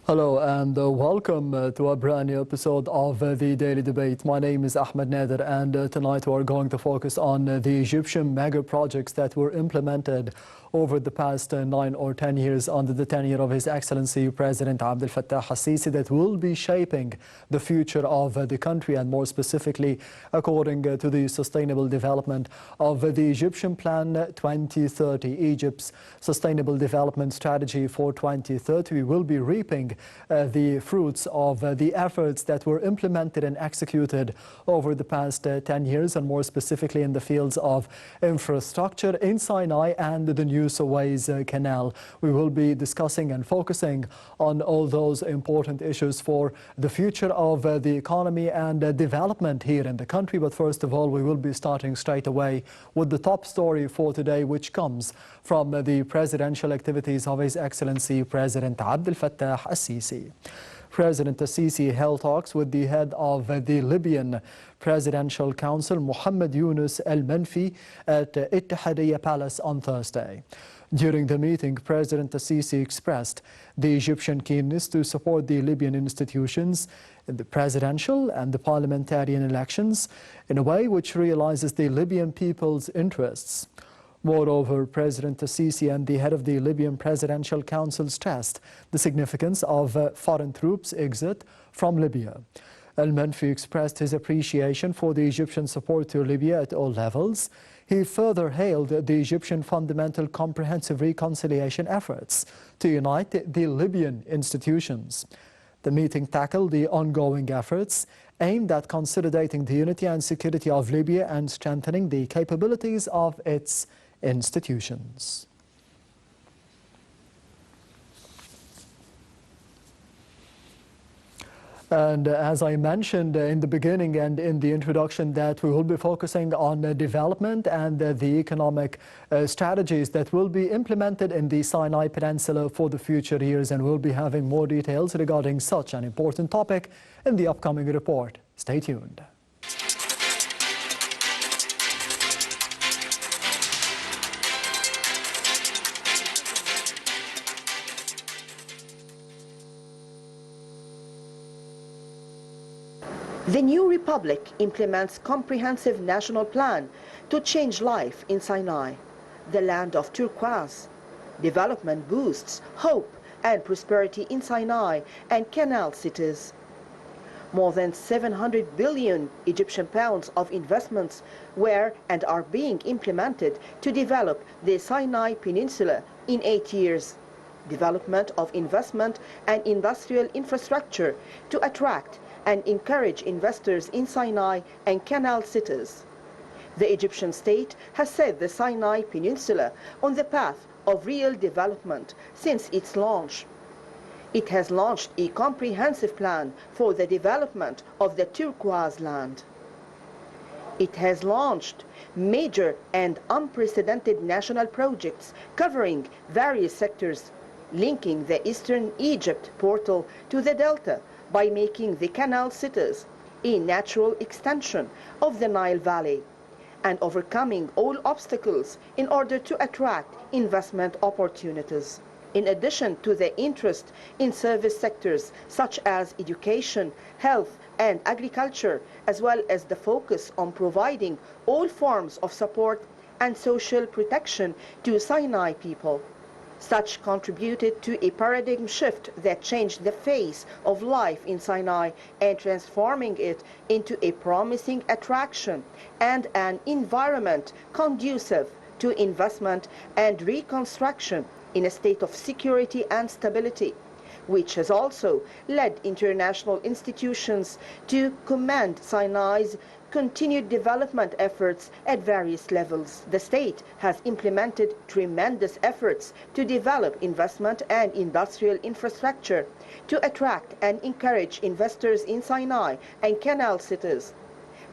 Hello and welcome to a brand new episode of the Daily Debate. My name is Ahmed Nader, and tonight we are going to focus on the Egyptian mega projects that were implemented over the past 9 or 10 years under the tenure of His Excellency President Abdel Fattah al-Sisi that will be shaping the future of the country, and more specifically according to the sustainable development of the Egyptian Plan 2030, Egypt's Sustainable Development Strategy for 2030. We will be reaping the fruits of the efforts that were implemented and executed over the past 10 years, and more specifically in the fields of infrastructure in Sinai and the new Suez Canal. We will be discussing and focusing on all those important issues for the future of the economy and development here in the country. But first of all, we will be starting straight away with the top story for today, which comes from the presidential activities of His Excellency President Abdel Fattah al-Sisi. President al-Sisi held talks with the head of the Libyan Presidential Council, Mohamed al-Manfi, at Ittihadiyya Palace on Thursday. During the meeting, President al-Sisi expressed the Egyptian keenness to support the Libyan institutions in the presidential and the parliamentarian elections in a way which realizes the Libyan people's interests. Moreover, President al-Sisi and the head of the Libyan Presidential Council stressed the significance of foreign troops' exit from Libya. Al-Manfi expressed his appreciation for the Egyptian support to Libya at all levels. He further hailed the Egyptian fundamental comprehensive reconciliation efforts to unite the Libyan institutions. The meeting tackled the ongoing efforts aimed at consolidating the unity and security of Libya and strengthening the capabilities of its institutions. And as I mentioned in the beginning and in the introduction, that we will be focusing on development and the economic strategies that will be implemented in the Sinai Peninsula for the future years, and we'll be having more details regarding such an important topic in the upcoming report. Stay tuned. The new republic implements comprehensive national plan to change life in Sinai, the land of turquoise. Development boosts hope and prosperity in Sinai and canal cities. More than 700 billion Egyptian pounds of investments were and are being implemented to develop the Sinai Peninsula in 8 years. Development of investment and industrial infrastructure to attract and encourage investors in Sinai and canal cities. The Egyptian state has set the Sinai Peninsula on the path of real development since its launch. It has launched a comprehensive plan for the development of the turquoise land. It has launched major and unprecedented national projects covering various sectors, linking the Eastern Egypt portal to the Delta by making the canal cities a natural extension of the Nile Valley, and overcoming all obstacles in order to attract investment opportunities. In addition to the interest in service sectors such as education, health, and agriculture, as well as the focus on providing all forms of support and social protection to Sinai people. Such contributed to a paradigm shift that changed the face of life in Sinai and transforming it into a promising attraction and an environment conducive to investment and reconstruction in a state of security and stability, which has also led international institutions to commend Sinai's continued development efforts at various levels. The state has implemented tremendous efforts to develop investment and industrial infrastructure to attract and encourage investors in Sinai and canal cities,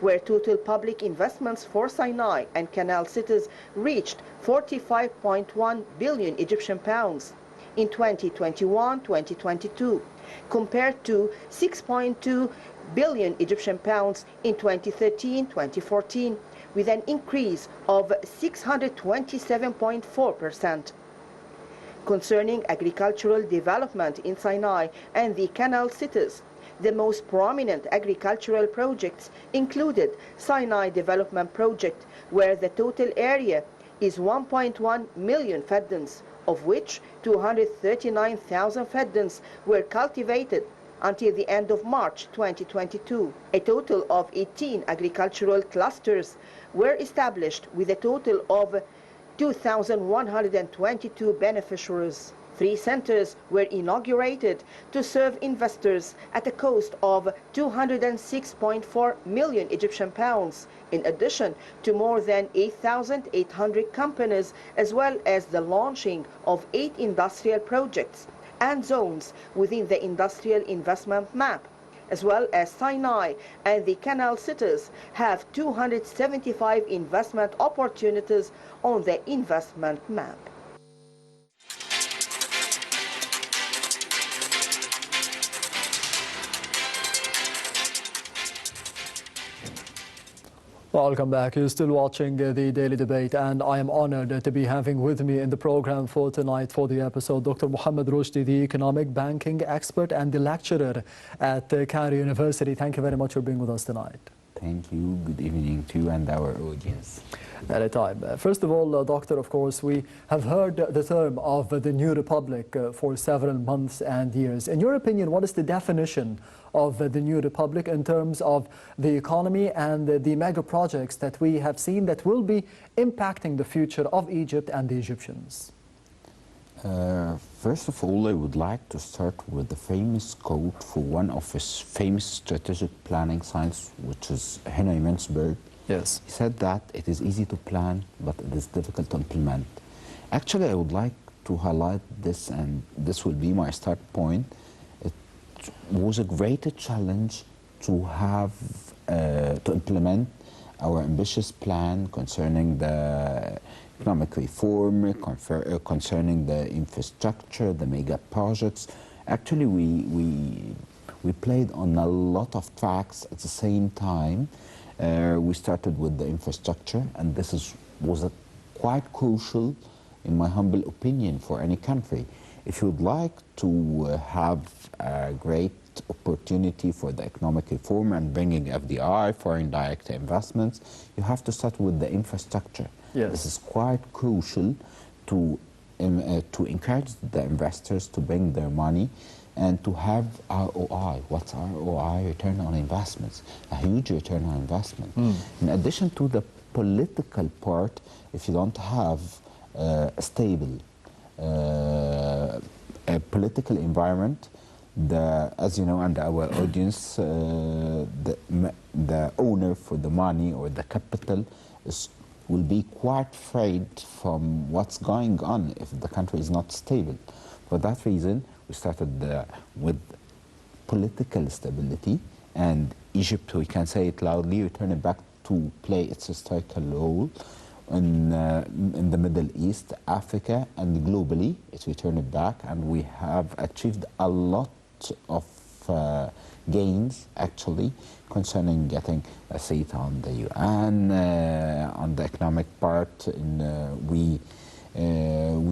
where total public investments for Sinai and canal cities reached 45.1 billion Egyptian pounds in 2021-2022, compared to 6.2 billion Egyptian pounds in 2013-2014, with an increase of 627.4%. Concerning agricultural development in Sinai and the canal cities, the most prominent agricultural projects included Sinai Development Project, where the total area is 1.1 million faddans, of which 239,000 faddans were cultivated until the end of March 2022. A total of 18 agricultural clusters were established with a total of 2,122 beneficiaries. 3 centers were inaugurated to serve investors at a cost of 206.4 million Egyptian pounds, in addition to more than 8,800 companies, as well as the launching of 8 industrial projects and zones within the industrial investment map, as well as Sinai and the canal cities have 275 investment opportunities on the investment map. Welcome back. You're still watching the Daily Debate, and I am honored to be having with me in the program for tonight for the episode Dr. Mohamed Roshdy, the economic banking expert and the lecturer at Cairo University. Thank you very much for being with us tonight. Thank you. Good evening to you and our audience. At a time. First of all, Doctor, of course, we have heard the term of the New Republic for several months and years. In your opinion, what is the definition of the New Republic in terms of the economy and the mega projects that we have seen that will be impacting the future of Egypt and the Egyptians? First of all, I would like to start with the famous quote for one of his famous strategic planning science, which is Henry Mintzberg. Yes. He said that it is easy to plan, but it is difficult to implement. Actually, I would like to highlight this, and this will be my start point. It was a great challenge to have, to implement our ambitious plan concerning the economic reform, concerning the infrastructure, the mega projects. Actually, we played on a lot of tracks at the same time. We started with the infrastructure, and this was quite crucial, in my humble opinion, for any country. If you would like to have a great opportunity for the economic reform and bringing FDI, foreign direct investments, you have to start with the infrastructure. Yes. This is quite crucial to encourage the investors to bring their money and to have ROI. What's ROI? Return on investments. A huge return on investment. In addition to the political part, if you don't have a stable political environment, as you know, and our audience, the owner for the money or the capital will be quite afraid from what's going on if the country is not stable. For that reason, we started with political stability, and Egypt, we can say it loudly, returning back to play its historical role in the Middle East, Africa, and globally. It's returned back, and we have achieved a lot of gains, actually, concerning getting a seat on the UN, on the economic part. We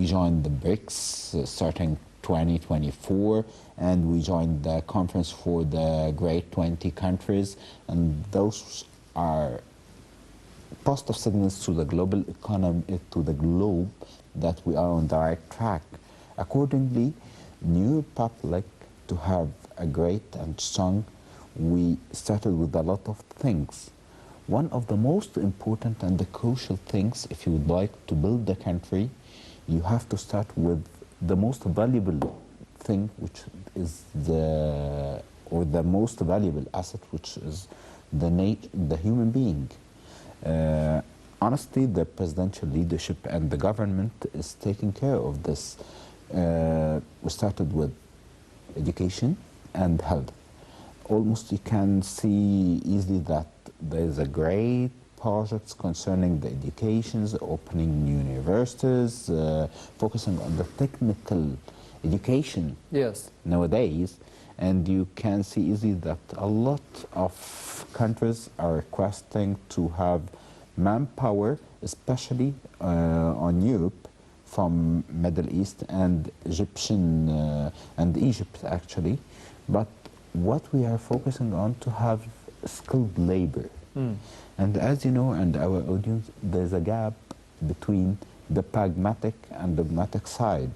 joined the BRICS starting 2024, and we joined the conference for the Great 20 countries, and those are positive signals to the global economy, to the globe, that we are on the right track. Accordingly, New Republic, to have a great and strong, we started with a lot of things. One of the most important and the crucial things, if you would like to build the country, you have to start with the most valuable thing, which is the most valuable asset, which is the human being. Honestly, the presidential leadership and the government is taking care of this. We started with education and health. Almost you can see easily that there is a great projects concerning the educations, opening new universities, focusing on the technical education. Yes. Nowadays, and you can see easily that a lot of countries are requesting to have manpower, especially on Europe, from Middle East and Egyptian and Egypt actually, but what we are focusing on to have skilled labor. And as you know, and our audience, there's a gap between the pragmatic and dogmatic side.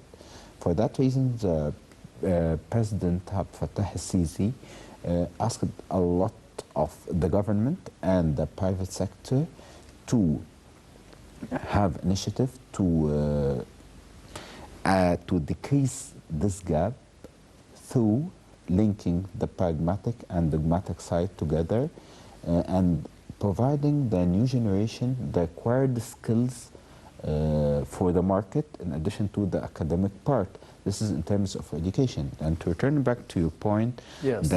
For that reason, the President Abdel Fattah al-Sisi asked a lot of the government and the private sector to have initiative to decrease this gap through linking the pragmatic and dogmatic side together and providing the new generation the required skills for the market in addition to the academic part. This is in terms of education. And to return back to your point, yes.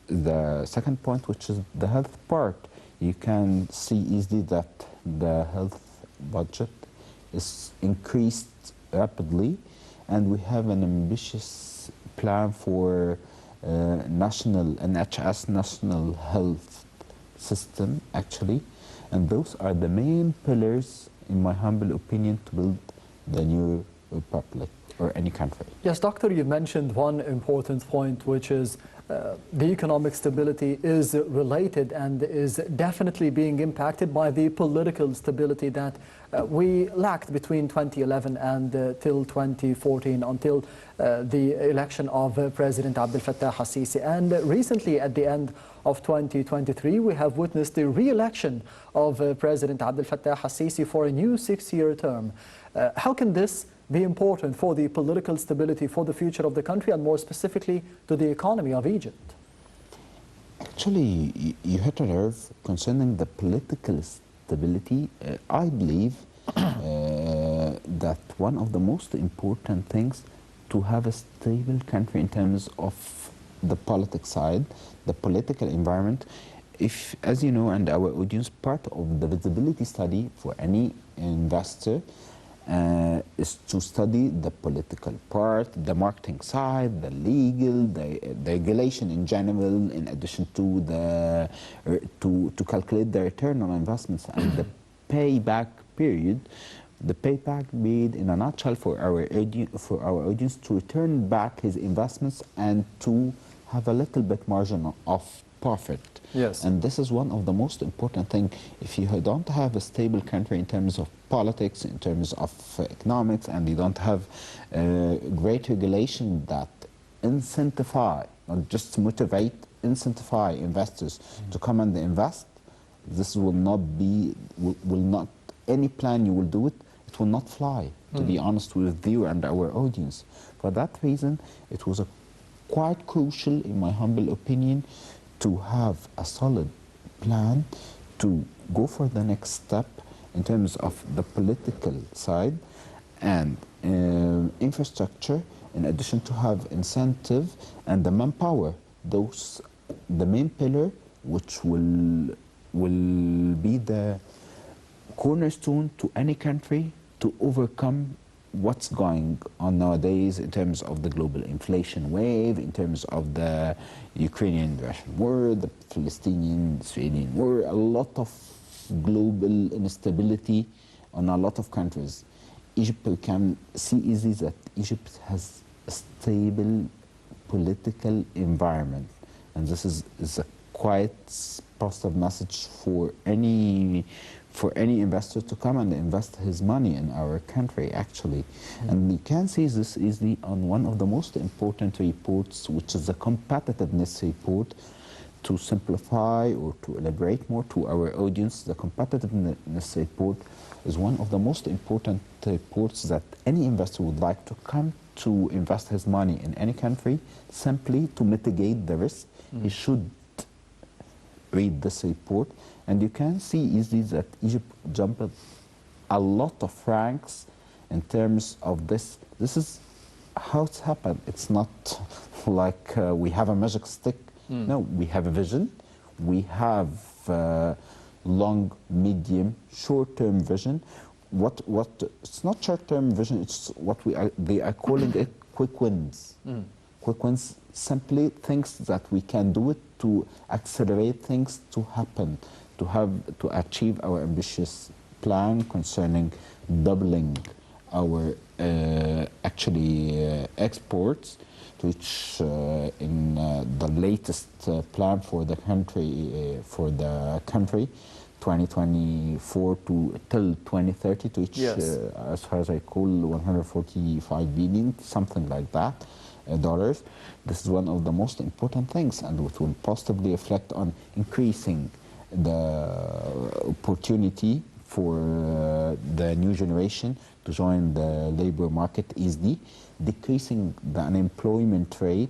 The second point, which is the health part, you can see easily that the health budget is increased rapidly, and we have an ambitious plan for NHS, National Health System, actually, and those are the main pillars, in my humble opinion, to build the new republic or any country. Yes, Doctor, you mentioned one important point, which is the economic stability is related and is definitely being impacted by the political stability that we lacked between 2011 and till 2014, until the election of President Abdel Fattah al-Sisi. And recently, at the end of 2023, we have witnessed the re-election of President Abdel Fattah al-Sisi for a new 6-year term. How can this be important for the political stability for the future of the country, and more specifically to the economy of Egypt? Actually, you hit a nerve concerning the political stability. I believe that one of the most important things to have a stable country in terms of the politics side, the political environment. If, as you know, and our audience, part of the visibility study for any investor is to study the political part, the marketing side, the legal, the regulation in general, in addition to the to calculate the return on investments and the payback period. The payback period, in a nutshell, for our audience to return back his investments and to have a little bit margin of profit. Yes. And this is one of the most important things. If you don't have a stable country in terms of politics, in terms of economics, and you don't have great regulation that incentivize, not just motivate, incentivize investors to come and invest, this will not any plan you will do it will not fly, to be honest with you and our audience. For that reason, it was quite crucial, in my humble opinion, to have a solid plan to go for the next step in terms of the political side and infrastructure, in addition to have incentive and the manpower. Those the main pillar which will be the cornerstone to any country to overcome what's going on nowadays in terms of the global inflation wave, in terms of the Ukrainian-Russian war, the Palestinian-Israeli war, a lot of global instability on a lot of countries. Egypt, we can see easily that Egypt has a stable political environment, and this is a quite positive message for any investor to come and invest his money in our country, actually. And you can see this easily on one of the most important reports, which is the competitiveness report. To simplify or to elaborate more to our audience, the competitiveness report is one of the most important reports that any investor would like to come to invest his money in any country. Simply to mitigate the risk, he should read this report. And you can see easily that Egypt jumped a lot of ranks in terms of this. This is how it's happened. It's not like we have a magic stick. No, we have a vision. We have long, medium, short-term vision. It's not short-term vision. It's what they are calling it quick wins. Quick wins, simply things that we can do it to accelerate things to happen, to achieve our ambitious plan concerning doubling our exports, which in the latest plan for the country 2024 to till 2030, to which Yes. as far as I recall 145 billion, something like that, dollars. This is one of the most important things, and it will positively reflect on increasing the opportunity for the new generation to join the labor market easily, decreasing the unemployment rate,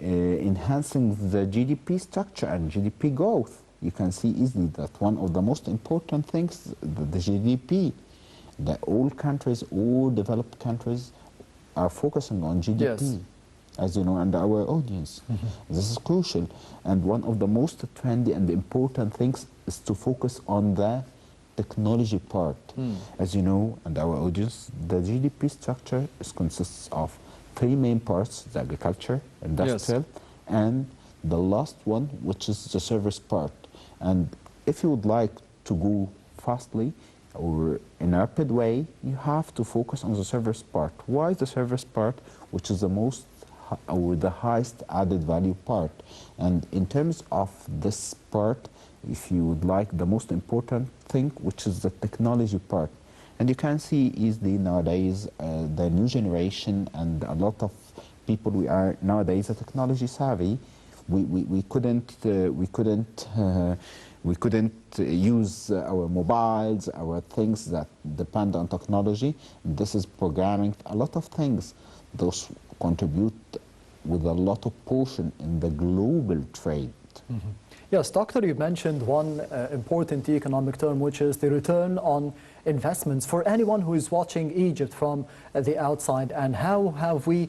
enhancing the GDP structure and GDP growth. You can see easily that one of the most important things, the GDP, that all countries, all developed countries are focusing on GDP. Yes. As you know, and our audience. This is crucial. And one of the most trendy and important things is to focus on the technology part. As you know, and our audience, the GDP structure consists of three main parts: the agriculture, industrial, and the last one, which is the service part. And if you would like to go fastly or in a rapid way, you have to focus on the service part. Why the service part? Which is the most or the highest added value part. And in terms of this part, if you would like, the most important thing, which is the technology part. And you can see easily nowadays the new generation and a lot of people, we are nowadays a technology savvy. We couldn't use our mobiles, our things that depend on technology. This is programming, a lot of things. Those contribute with a lot of portion in the global trade. Yes, Doctor, you mentioned one important economic term, which is the return on investments. For anyone who is watching Egypt from the outside, and how have we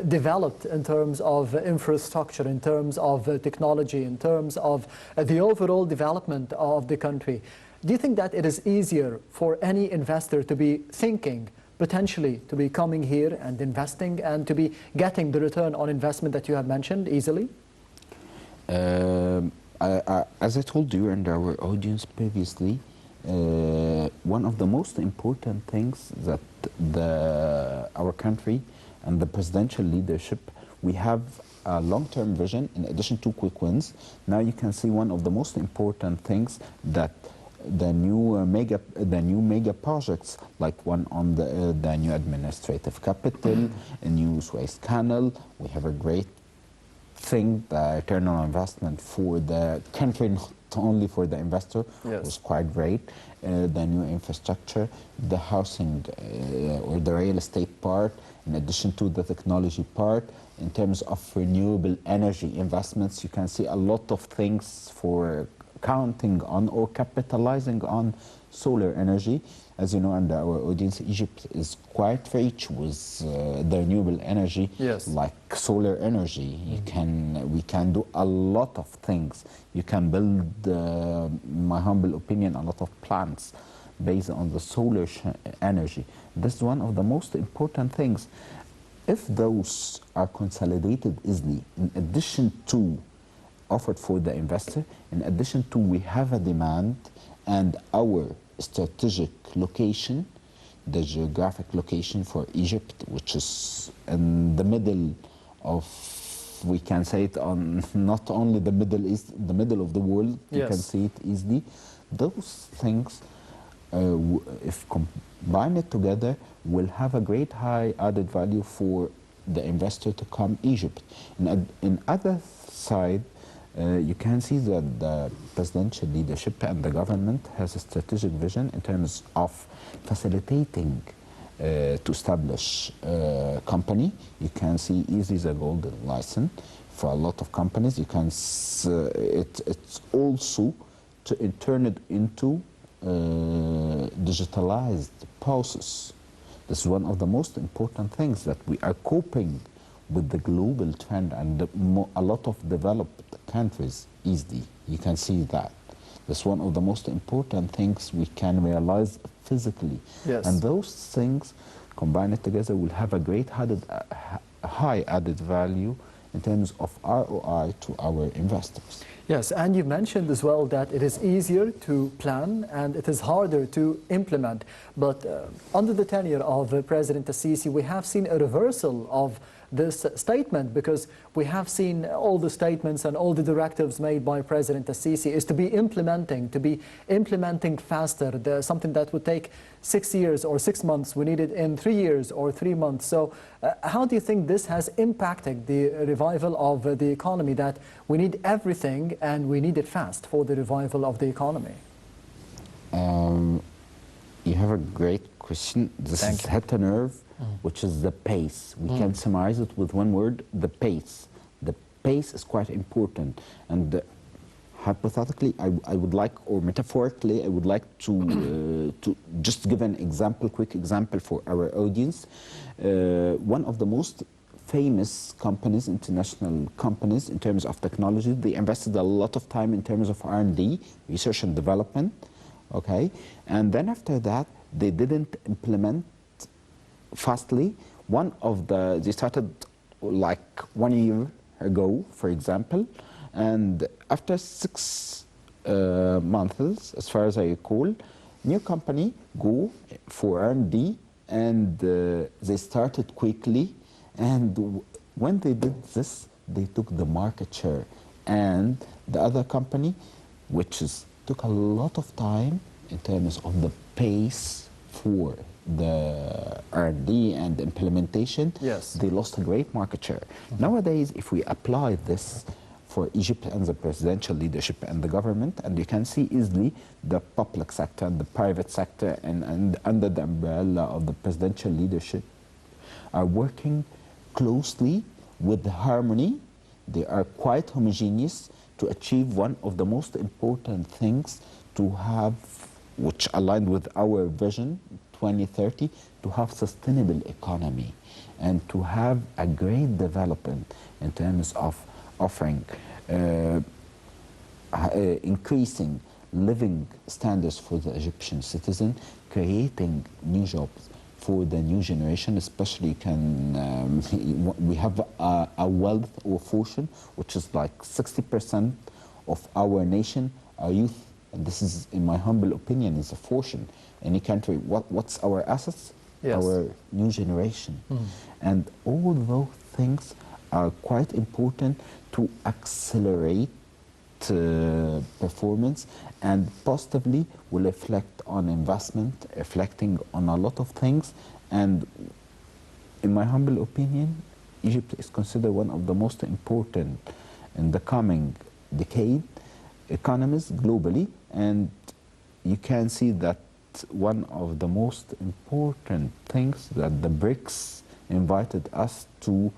developed in terms of infrastructure, in terms of technology, in terms of the overall development of the country, do you think that it is easier for any investor to be thinking potentially to be coming here and investing and to be getting the return on investment that you have mentioned easily? As I told you and our audience previously, one of the most important things that our country and the presidential leadership, we have a long-term vision in addition to quick wins. Now you can see one of the most important things that the new mega projects, like one on the new administrative capital, a new Suez Canal. We have a great thing, the return on investment for the country, not only for the investor, was quite great. The new infrastructure, the housing or the real estate part, in addition to the technology part. In terms of renewable energy investments, you can see a lot of things for counting on or capitalizing on solar energy. As you know, and our audience, Egypt is quite rich with the renewable energy, like solar energy. We can do a lot of things. You can build, my humble opinion, a lot of plants based on the solar energy. This is one of the most important things. If those are consolidated easily, in addition to offered for the investor, in addition to we have a demand and our strategic location, the geographic location for Egypt, which is in the middle of, we can say it on not only the Middle East, the middle of the world, you can see it easily. Those things, if combined together, will have a great high added value for the investor to come Egypt. In other side, you can see that the presidential leadership and the government has a strategic vision in terms of facilitating to establish a company. You can see easily the golden license for a lot of companies. You can it's also to turn it into digitalized process. This is one of the most important things, that we are coping with the global trend and a lot of developed countries easily. You can see that. That's one of the most important things we can realize physically. And those things combined together will have a great high added value in terms of ROI to our investors. Yes, and you mentioned as well that it is easier to plan and it is harder to implement. But under the tenure of President Assisi, we have seen a reversal of this statement, because we have seen all the statements and all the directives made by President Assisi is to be implementing faster. Something that would take 6 years or 6 months, we need it in 3 years or 3 months. So how do you think this has impacted the revival of the economy, that we need everything and we need it fast for the revival of the economy? You have a great question. This is hit a nerve, which is the pace. We can summarize it with one word: the pace. The pace is quite important. And hypothetically, I would like, or metaphorically, I would like to just give an example, quick example for our audience. One of the most famous companies, international companies in terms of technology, they invested a lot of time in terms of R&D, research and development, okay? And then after that, they didn't implement fastly. They started like 1 year ago, for example, and after 6 months, as far as I recall, new company go for R&D, and they started quickly, and when they did this, they took the market share. And the other company, which took a lot of time in terms of the pace for the R&D and implementation, yes, they lost a great market share. Nowadays, if we apply this for Egypt and the presidential leadership and the government, and you can see easily the public sector and the private sector and under the umbrella of the presidential leadership are working closely with harmony. They are quite homogeneous to achieve one of the most important things to have, which aligned with our vision 2030, to have sustainable economy and to have a great development in terms of offering increasing living standards for the Egyptian citizen, creating new jobs for the new generation, especially we have a wealth or fortune, which is like 60% of our nation are youth. And this is, in my humble opinion, is a fortune. Any country, what's our assets? Yes. Our new generation. And all those things are quite important to accelerate performance, and positively will reflect on investment, reflecting on a lot of things. And in my humble opinion, Egypt is considered one of the most important in the coming decade economies globally, and you can see that one of the most important things that the BRICS invited us to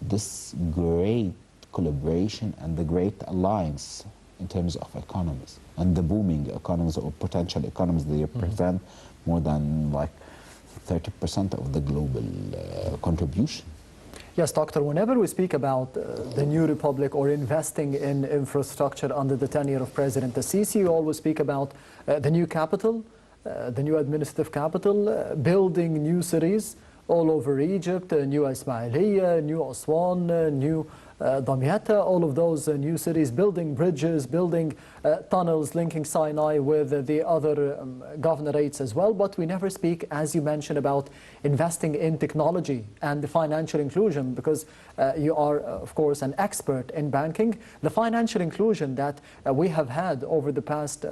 this great collaboration and the great alliance in terms of economies and the booming economies or potential economies. They represent more than like 30% of the global contribution. Yes, Doctor, whenever we speak about the new republic or investing in infrastructure under the tenure of President Assisi, you always speak about the new capital, the new administrative capital, building new cities all over Egypt, new Ismailia, new Aswan, new Damietta, all of those new cities, building bridges, building tunnels linking Sinai with the other governorates as well. But we never speak, as you mentioned, about investing in technology and the financial inclusion, because you are, of course, an expert in banking. The financial inclusion that we have had over the past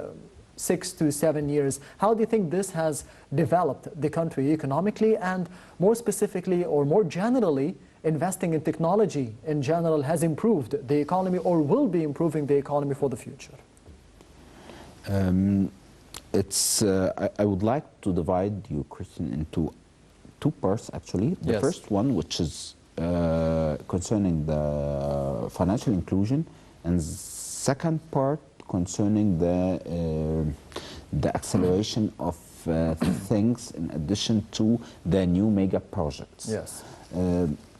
6 to 7 years, how do you think this has developed the country economically, and more specifically or more generally, investing in technology in general has improved the economy or will be improving the economy for the future? I would like to divide your question into 2 parts, actually. The first one, which is concerning the financial inclusion, and second part concerning the acceleration of things in addition to the new mega projects. Yes.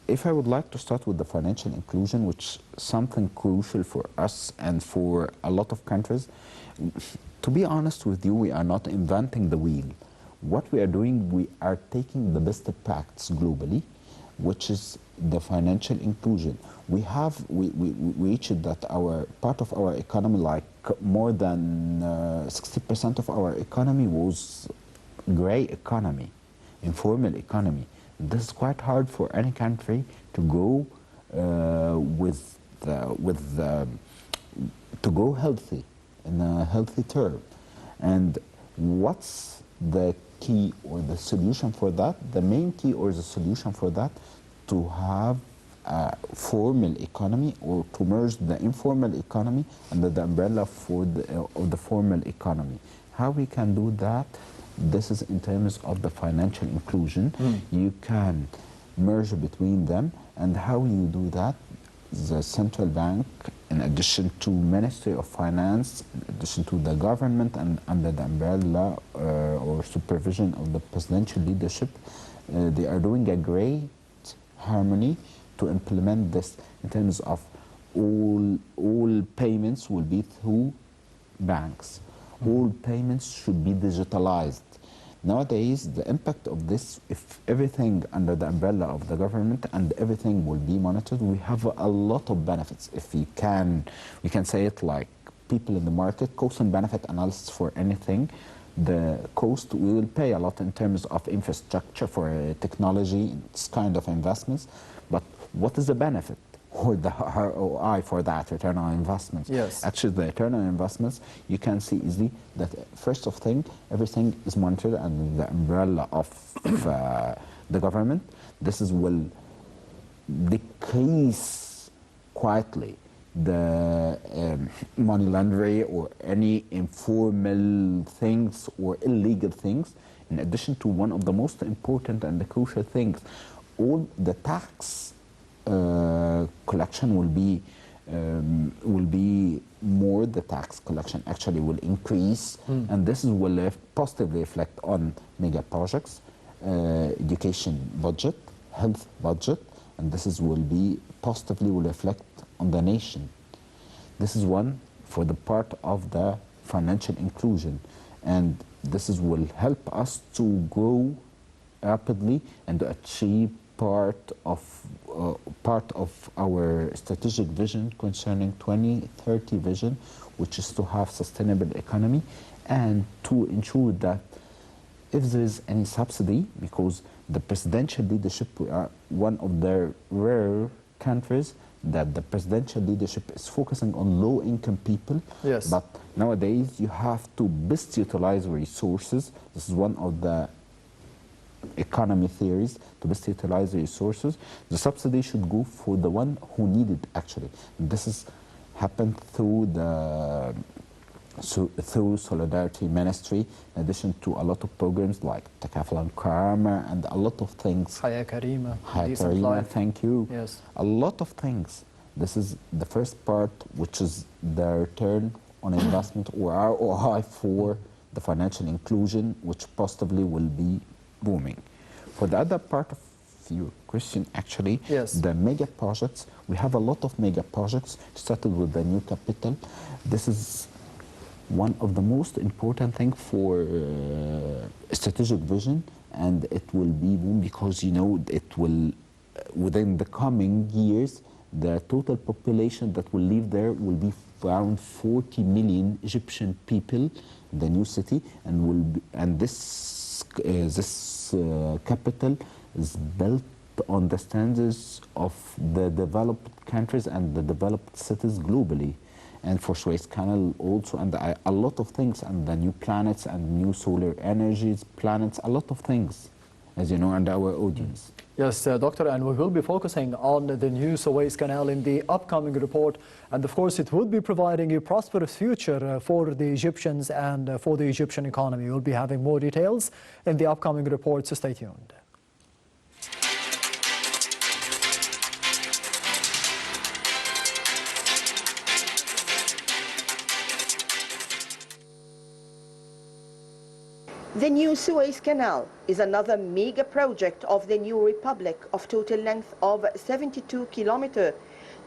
If I would like to start with the financial inclusion, which is something crucial for us and for a lot of countries, to be honest with you, we are not inventing the wheel. What we are doing, we are taking the best practice globally, which is the financial inclusion. We reached that our part of our economy, like more than 60% of our economy was gray economy, informal economy. This is quite hard for any country to go to go healthy, in a healthy term. And what's the key or the solution for that? The main key or the solution for that, to have a formal economy, or to merge the informal economy under the umbrella of the formal economy. How we can do that? This is in terms of the financial inclusion. You can merge between them, and how you do that? The central bank, in addition to Ministry of Finance, in addition to the government, and under the umbrella or supervision of the presidential leadership, they are doing a great harmony to implement this in terms of all payments will be through banks. All payments should be digitalized. Nowadays, the impact of this, if everything under the umbrella of the government and everything will be monitored, we have a lot of benefits. If we can say it like people in the market, cost and benefit analysis for anything. The cost, we will pay a lot in terms of infrastructure for technology, this kind of investments. But what is the benefit or the ROI for that, return on investments? Yes. Actually, the return on investments, you can see easily that first of thing, everything is monitored under the umbrella of the government. This will decrease quietly the money laundering or any informal things or illegal things. In addition to one of the most important and the crucial things, all the tax collection will be more. The tax collection actually will increase, and this will positively reflect on mega projects, education budget, health budget, and this will be positively will reflect on the nation. This is one for the part of the financial inclusion, and this will help us to grow rapidly and to achieve part of our strategic vision concerning 2030 vision, which is to have sustainable economy and to ensure that if there is any subsidy, because the presidential leadership, we are one of the rare countries that the presidential leadership is focusing on low-income people. Yes. But nowadays you have to best utilize resources. This is one of the economy theories, to best utilize the resources. The subsidy should go for the one who need it actually. This is happened through the through Solidarity Ministry, in addition to a lot of programs like Takaful and Karama and a lot of things. Haya Karima. Haya Decent Karima, life. thank you. Yes. A lot of things. This is the first part, which is the return on investment or ROI for the financial inclusion, which positively will be booming. For the other part of your question, actually, yes, the mega projects, we have a lot of mega projects started with the new capital. This is one of the most important thing for strategic vision, and it will be boom because, you know, it will, within the coming years, the total population that will live there will be around 40 million Egyptian people in the new city, and will be, and this capital is built on the standards of the developed countries and the developed cities globally. And for Suez Canal also, and a lot of things, and the new planets and new solar energies, planets, a lot of things, as you know, and our audience. Yes, Doctor, and we will be focusing on the new Suez Canal in the upcoming report. And of course, it will be providing a prosperous future for the Egyptians and for the Egyptian economy. We'll be having more details in the upcoming report, so stay tuned. The new Suez Canal is another mega project of the new republic of total length of 72 kilometers,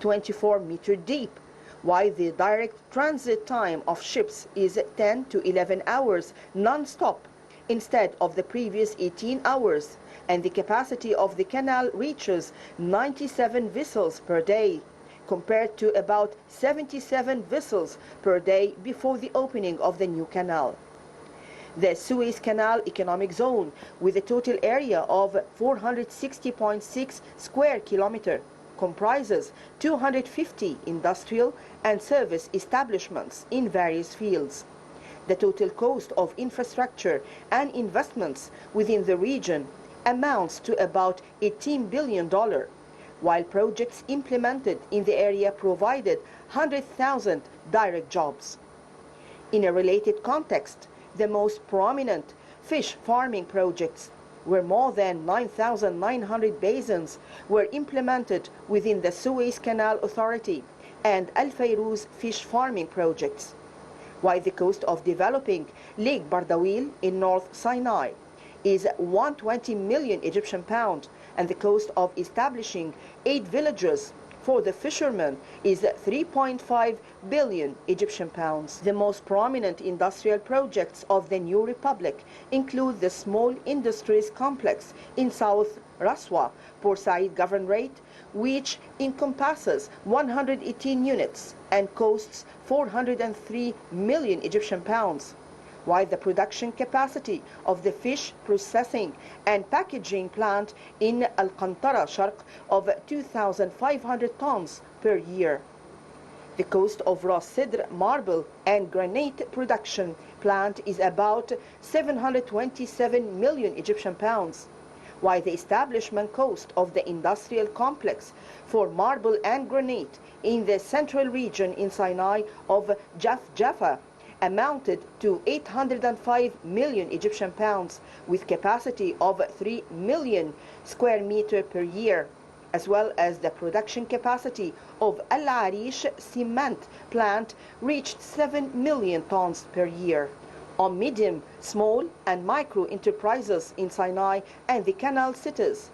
24 meter deep, while the direct transit time of ships is 10 to 11 hours non-stop. instead of the previous 18 hours, and the capacity of the canal reaches 97 vessels per day, compared to about 77 vessels per day before the opening of the new canal. The Suez Canal Economic Zone, with a total area of 460.6 square kilometers, comprises 250 industrial and service establishments in various fields. The total cost of infrastructure and investments within the region amounts to about $18 billion, while projects implemented in the area provided 100,000 direct jobs. In a related context, the most prominent fish farming projects, where more than 9,900 basins were implemented within the Suez Canal Authority and Al Fairuz fish farming projects, while the cost of developing Lake Bardawil in North Sinai is 120 million Egyptian pounds, and the cost of establishing 8 villages for the fishermen is 3.5 billion Egyptian pounds. The most prominent industrial projects of the new republic include the Small Industries Complex in South Raswa, Port Said Governorate, which encompasses 118 units and costs 403 million Egyptian pounds, while the production capacity of the fish processing and packaging plant in Al-Qantara Sharq of 2,500 tons per year. The cost of raw cedar, marble and granite production plant is about 727 million Egyptian pounds, while the establishment cost of the industrial complex for marble and granite in the central region in Sinai of Jaffa amounted to 805 million Egyptian pounds, with capacity of 3 million square meters per year, as well as the production capacity of Al Arish cement plant reached 7 million tons per year. On medium, small and micro enterprises in Sinai and the canal cities,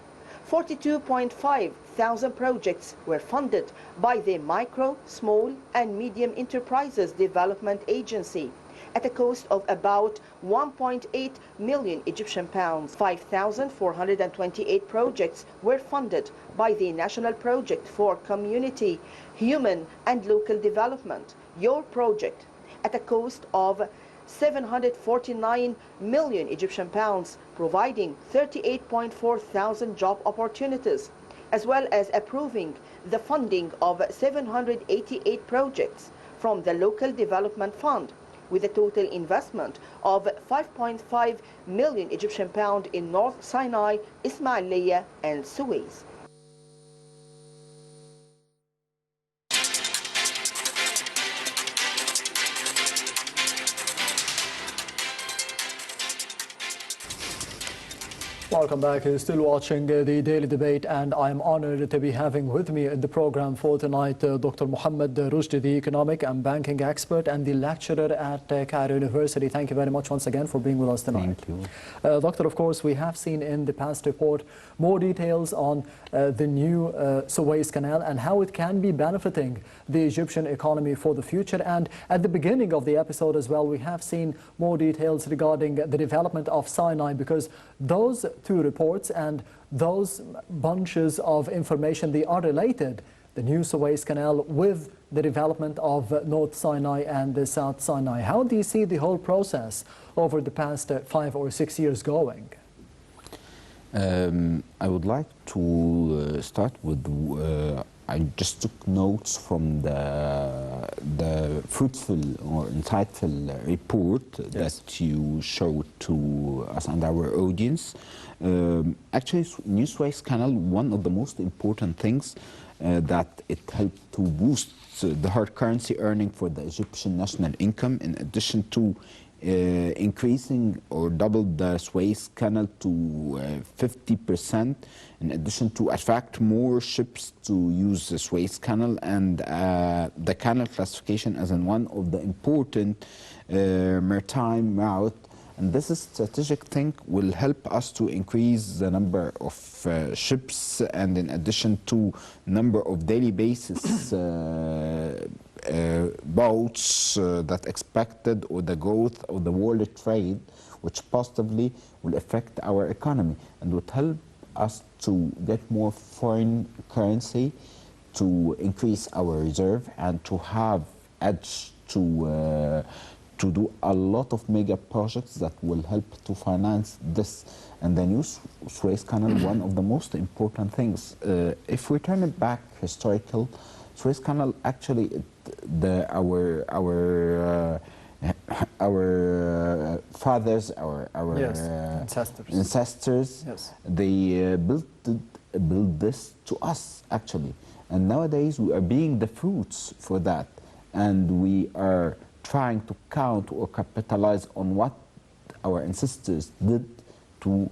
42.5 thousand projects were funded by the Micro, Small and Medium Enterprises Development Agency at a cost of about 1.8 million Egyptian pounds. 5,428 projects were funded by the National Project for Community, Human and Local Development, Your Project, at a cost of 749 million Egyptian pounds, providing 38.4 thousand job opportunities, as well as approving the funding of 788 projects from the Local Development Fund, with a total investment of 5.5 million Egyptian pounds in North Sinai, Ismailia and Suez. Welcome back. You're still watching the Daily Debate, and I'm honored to be having with me in the program for tonight Dr. Mohamed Roshdy, the economic and banking expert and the lecturer at Cairo University. Thank you very much once again for being with us tonight. Thank you. Doctor, of course, we have seen in the past report more details on the new Suez Canal and how it can be benefiting the Egyptian economy for the future. And at the beginning of the episode as well, we have seen more details regarding the development of Sinai, because those two reports and those bunches of information, they are related. The new Suez Canal with the development of North Sinai and the South Sinai. How do you see the whole process over the past 5 or 6 years going? I would like to start with, I just took notes from the fruitful or insightful report that you showed to us and our audience. Actually, New Suez Canal, one of the most important things that it helped to boost the hard currency earning for the Egyptian national income, in addition to increasing or double the Suez Canal to 50%, in addition to attract more ships to use the Suez Canal, and the canal classification as in one of the important maritime route. And this strategic thing will help us to increase the number of ships, and in addition to number of daily basis boats that expected, or the growth of the world trade, which positively will affect our economy and would help us to get more foreign currency, to increase our reserve, and to have edge to do a lot of mega projects that will help to finance this. And the new Suez Canal, one of the most important things. If we turn it back historical, Suez Canal actually, our fathers, our yes, ancestors, yes, they built this to us actually, and nowadays we are being the fruits for that, and we are trying to count or capitalize on what our ancestors did to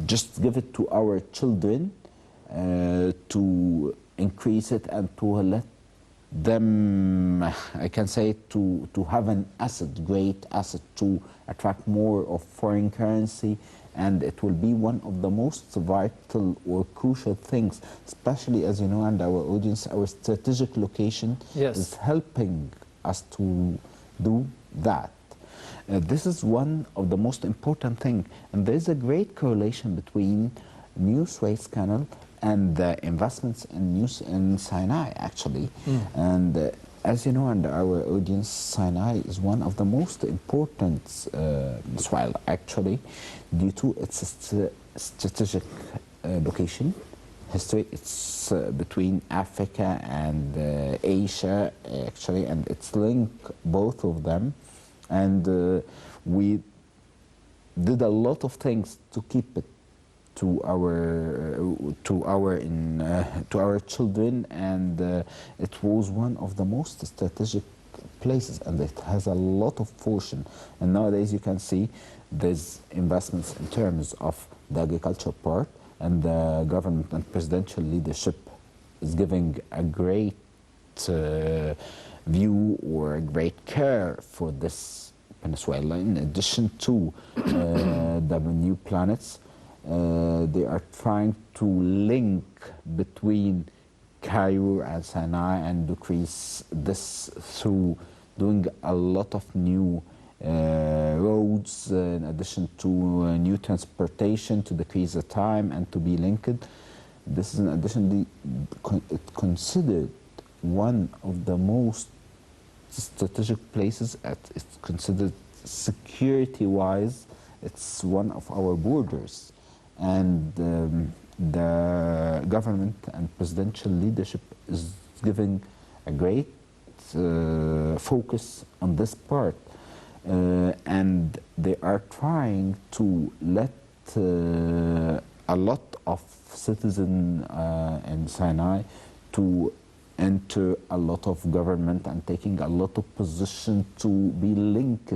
just give it to our children, to increase it and to let them, I can say, to have an asset, great asset, to attract more of foreign currency, and it will be one of the most vital or crucial things, especially, as you know, and our audience, our strategic location yes, is helping us to do that. This is one of the most important thing, and there's a great correlation between new Suez Canal and the investments in Sinai, actually. And as you know, and our audience, Sinai is one of the most important soil, actually, due to its strategic location. History, it's between Africa and Asia, actually, and it's linked both of them. And we did a lot of things to keep it to our children, and it was one of the most strategic places, and it has a lot of fortune. And nowadays you can see there's investments in terms of the agriculture part, and the government and presidential leadership is giving a great view or a great care for this peninsula. In addition to the new planets, they are trying to link between Cairo and Sinai and decrease this through doing a lot of new roads, in addition to new transportation to decrease the time and to be linked. This is in addition, it's considered one of the most strategic places. It's considered security-wise, it's one of our borders. And the government and presidential leadership is giving a great focus on this part. And they are trying to let a lot of citizens in Sinai to enter a lot of government and taking a lot of position to be linked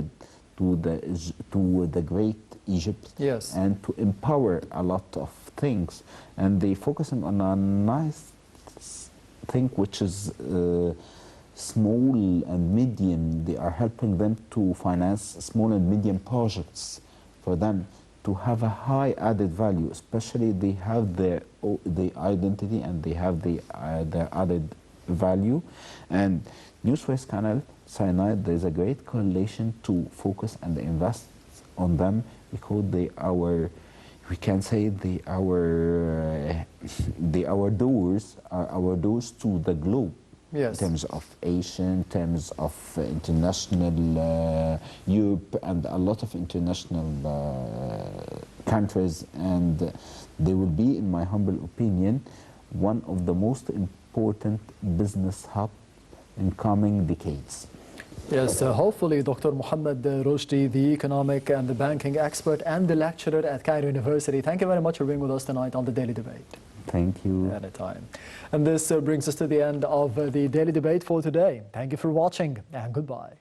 to the great Egypt, yes, and to empower a lot of things. And they focusing on a nice thing, which is small and medium. They are helping them to finance small and medium projects for them to have a high added value, especially they have their identity and they have their added value. And New Suez Canal, Sinai, there's a great correlation to focus and invest on them, because they are, we can say they are doors to the globe. yes, In terms of Asia, in terms of international Europe, and a lot of international countries, and they will be, in my humble opinion, one of the most important business hub in coming decades. yes. Hopefully, Dr. Mohamed Roshdy, the economic and the banking expert and the lecturer at Cairo University. Thank you very much for being with us tonight on the Daily Debate. Thank you. Anytime. And this brings us to the end of the Daily Debate for today. Thank you for watching, and goodbye.